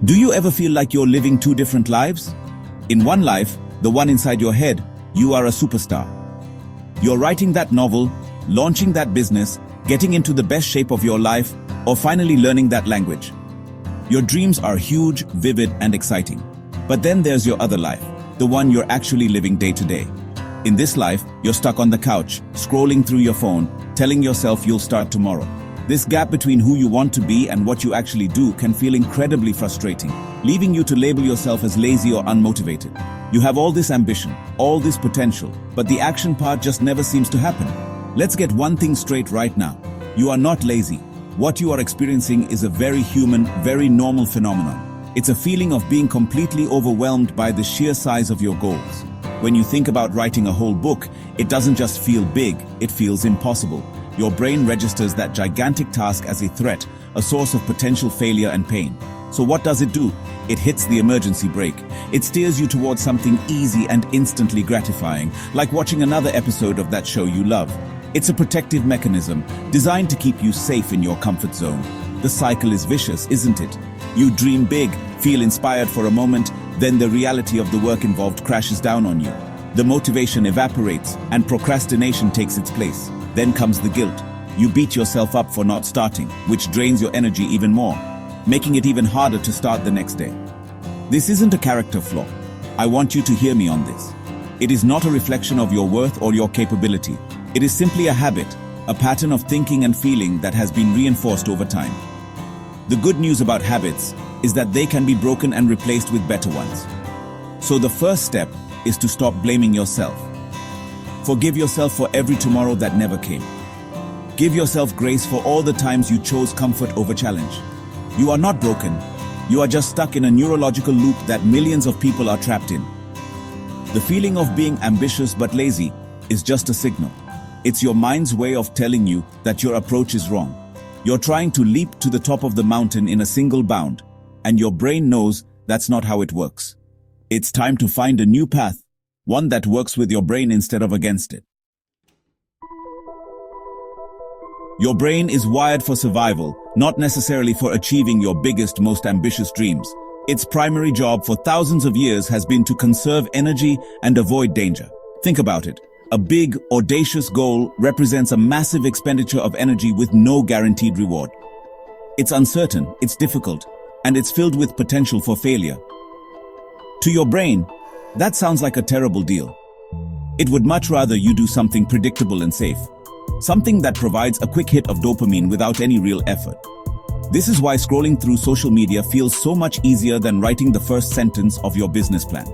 Do you ever feel like you're living two different lives? In one life, the one inside your head, you are a superstar. You're writing that novel, launching that business, getting into the best shape of your life, or finally learning that language. Your dreams are huge, vivid, and exciting. But then there's your other life, the one you're actually living day to day. In this life, you're stuck on the couch, scrolling through your phone, telling yourself you'll start tomorrow. This gap between who you want to be and what you actually do can feel incredibly frustrating, leaving you to label yourself as lazy or unmotivated. You have all this ambition, all this potential, but the action part just never seems to happen. Let's get one thing straight right now. You are not lazy. What you are experiencing is a very human, very normal phenomenon. It's a feeling of being completely overwhelmed by the sheer size of your goals. When you think about writing a whole book, it doesn't just feel big, it feels impossible. Your brain registers that gigantic task as a threat, a source of potential failure and pain. So what does it do? It hits the emergency brake. It steers you towards something easy and instantly gratifying, like watching another episode of that show you love. It's a protective mechanism designed to keep you safe in your comfort zone. The cycle is vicious, isn't it? You dream big, feel inspired for a moment, then the reality of the work involved crashes down on you. The motivation evaporates and procrastination takes its place. Then comes the guilt. You beat yourself up for not starting, which drains your energy even more, making it even harder to start the next day. This isn't a character flaw. I want you to hear me on this. It is not a reflection of your worth or your capability. It is simply a habit, a pattern of thinking and feeling that has been reinforced over time. The good news about habits is that they can be broken and replaced with better ones. So the first step is to stop blaming yourself. Forgive yourself for every tomorrow that never came. Give yourself grace for all the times you chose comfort over challenge. You are not broken. You are just stuck in a neurological loop that millions of people are trapped in. The feeling of being ambitious but lazy is just a signal. It's your mind's way of telling you that your approach is wrong. You're trying to leap to the top of the mountain in a single bound, and your brain knows that's not how it works. It's time to find a new path, one that works with your brain instead of against it. Your brain is wired for survival, not necessarily for achieving your biggest, most ambitious dreams. Its primary job for thousands of years has been to conserve energy and avoid danger. Think about it. A big, audacious goal represents a massive expenditure of energy with no guaranteed reward. It's uncertain, it's difficult, and it's filled with potential for failure. To your brain, that sounds like a terrible deal. It would much rather you do something predictable and safe. Something that provides a quick hit of dopamine without any real effort. This is why scrolling through social media feels so much easier than writing the first sentence of your business plan.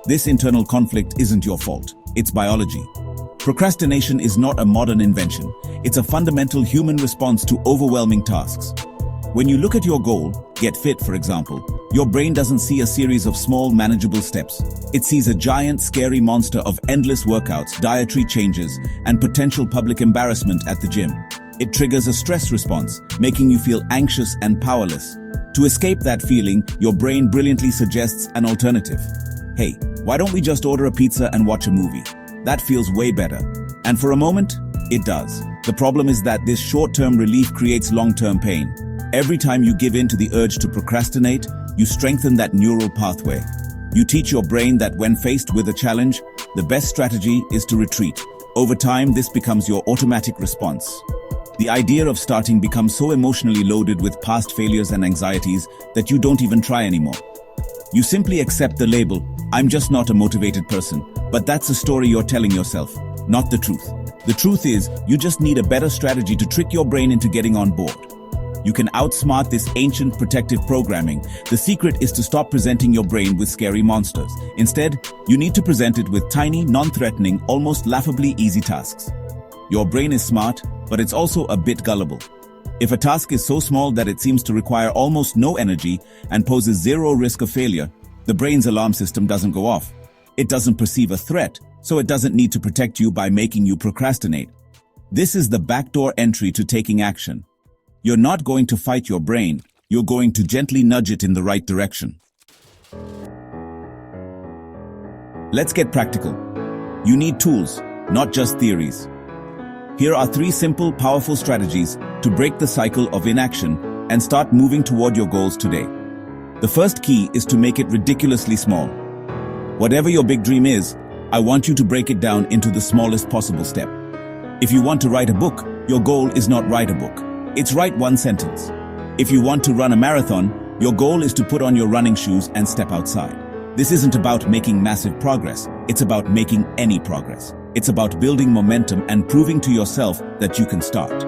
This internal conflict isn't your fault. It's biology. Procrastination is not a modern invention. It's a fundamental human response to overwhelming tasks. When you look at your goal, get fit for example, your brain doesn't see a series of small, manageable steps. It sees a giant, scary monster of endless workouts, dietary changes, and potential public embarrassment at the gym. It triggers a stress response, making you feel anxious and powerless. To escape that feeling, your brain brilliantly suggests an alternative. Hey, why don't we just order a pizza and watch a movie? That feels way better. And for a moment, it does. The problem is that this short-term relief creates long-term pain. Every time you give in to the urge to procrastinate, you strengthen that neural pathway. You teach your brain that when faced with a challenge, the best strategy is to retreat. Over time, this becomes your automatic response. The idea of starting becomes so emotionally loaded with past failures and anxieties that you don't even try anymore. You simply accept the label, "I'm just not a motivated person," but that's a story you're telling yourself, not the truth. The truth is, you just need a better strategy to trick your brain into getting on board. You can outsmart this ancient protective programming. The secret is to stop presenting your brain with scary monsters. Instead, you need to present it with tiny, non-threatening, almost laughably easy tasks. Your brain is smart, but it's also a bit gullible. If a task is so small that it seems to require almost no energy and poses zero risk of failure, the brain's alarm system doesn't go off. It doesn't perceive a threat, so it doesn't need to protect you by making you procrastinate. This is the backdoor entry to taking action. You're not going to fight your brain, you're going to gently nudge it in the right direction. Let's get practical. You need tools, not just theories. Here are 3 simple, powerful strategies to break the cycle of inaction and start moving toward your goals today. The first key is to make it ridiculously small. Whatever your big dream is, I want you to break it down into the smallest possible step. If you want to write a book, your goal is not write a book. It's write one sentence. If you want to run a marathon, your goal is to put on your running shoes and step outside. This isn't about making massive progress. It's about making any progress. It's about building momentum and proving to yourself that you can start.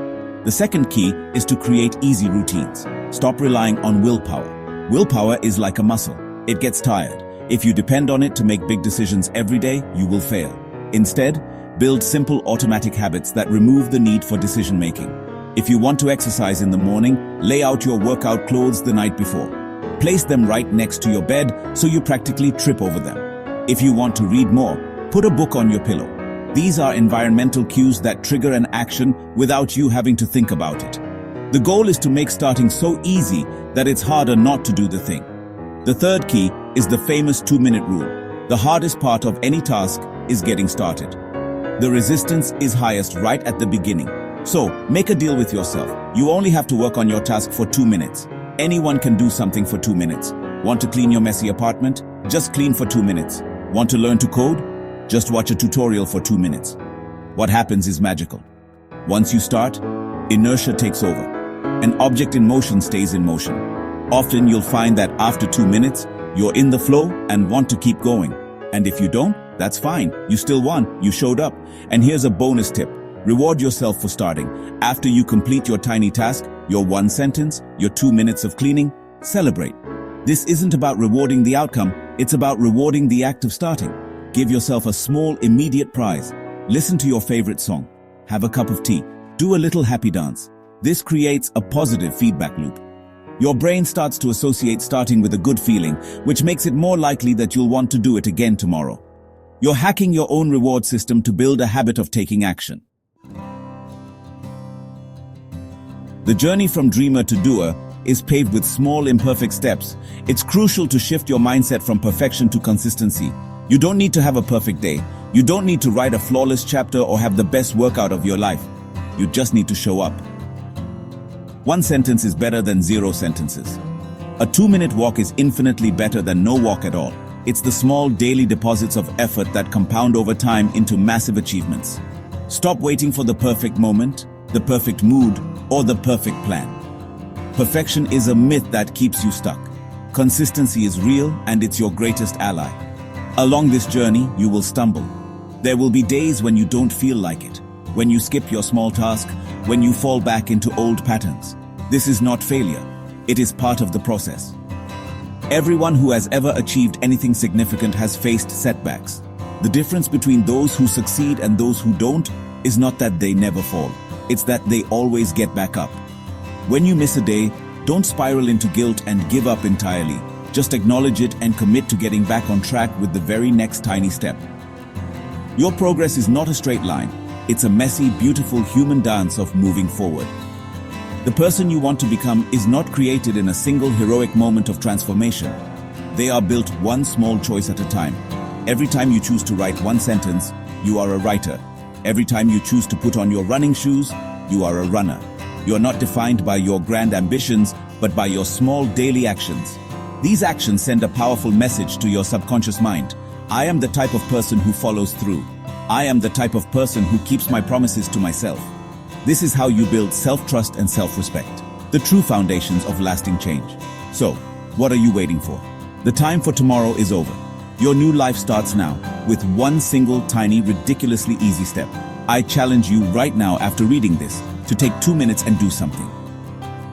The second key is to create easy routines. Stop relying on willpower. Willpower is like a muscle. It gets tired. If you depend on it to make big decisions every day, you will fail. Instead, build simple automatic habits that remove the need for decision-making. If you want to exercise in the morning, lay out your workout clothes the night before. Place them right next to your bed so you practically trip over them. If you want to read more, put a book on your pillow. These are environmental cues that trigger an action without you having to think about it. The goal is to make starting so easy that it's harder not to do the thing. The third key is the famous 2-minute rule. The hardest part of any task is getting started. The resistance is highest right at the beginning. So, make a deal with yourself. You only have to work on your task for 2 minutes. Anyone can do something for 2 minutes. Want to clean your messy apartment? Just clean for 2 minutes. Want to learn to code? Just watch a tutorial for 2 minutes. What happens is magical. Once you start, inertia takes over. An object in motion stays in motion. Often you'll find that after 2 minutes, you're in the flow and want to keep going. And if you don't, that's fine. You still won. You showed up. And here's a bonus tip. Reward yourself for starting. After you complete your tiny task, your 1 sentence, your 2 minutes of cleaning, celebrate. This isn't about rewarding the outcome, it's about rewarding the act of starting. Give yourself a small, immediate prize. Listen to your favorite song. Have a cup of tea. Do a little happy dance. This creates a positive feedback loop. Your brain starts to associate starting with a good feeling, which makes it more likely that you'll want to do it again tomorrow. You're hacking your own reward system to build a habit of taking action. The journey from dreamer to doer is paved with small, imperfect steps. It's crucial to shift your mindset from perfection to consistency. You don't need to have a perfect day. You don't need to write a flawless chapter or have the best workout of your life. You just need to show up. 1 sentence is better than 0 sentences. A 2-minute walk is infinitely better than no walk at all. It's the small daily deposits of effort that compound over time into massive achievements. Stop waiting for the perfect moment, the perfect mood, or the perfect plan. Perfection is a myth that keeps you stuck. Consistency is real, and it's your greatest ally. Along this journey, you will stumble. There will be days when you don't feel like it, when you skip your small task, when you fall back into old patterns. This is not failure. It is part of the process. Everyone who has ever achieved anything significant has faced setbacks. The difference between those who succeed and those who don't is not that they never fall. It's that they always get back up. When you miss a day, don't spiral into guilt and give up entirely. Just acknowledge it and commit to getting back on track with the very next tiny step. Your progress is not a straight line. It's a messy, beautiful human dance of moving forward. The person you want to become is not created in a single heroic moment of transformation. They are built one small choice at a time. Every time you choose to write 1 sentence, you are a writer. Every time you choose to put on your running shoes, you are a runner. You are not defined by your grand ambitions, but by your small daily actions. These actions send a powerful message to your subconscious mind. I am the type of person who follows through. I am the type of person who keeps my promises to myself. This is how you build self-trust and self-respect, the true foundations of lasting change. So, what are you waiting for? The time for tomorrow is over. Your new life starts now, with 1 single, tiny, ridiculously easy step. I challenge you right now after reading this to take 2 minutes and do something.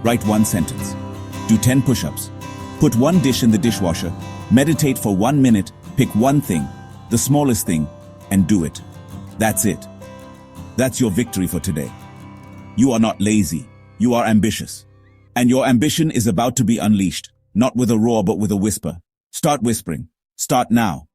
Write 1 sentence. Do 10 push-ups. Put 1 dish in the dishwasher. Meditate for 1 minute. Pick 1 thing, the smallest thing, and do it. That's it. That's your victory for today. You are not lazy. You are ambitious. And your ambition is about to be unleashed, not with a roar but with a whisper. Start whispering. Start now.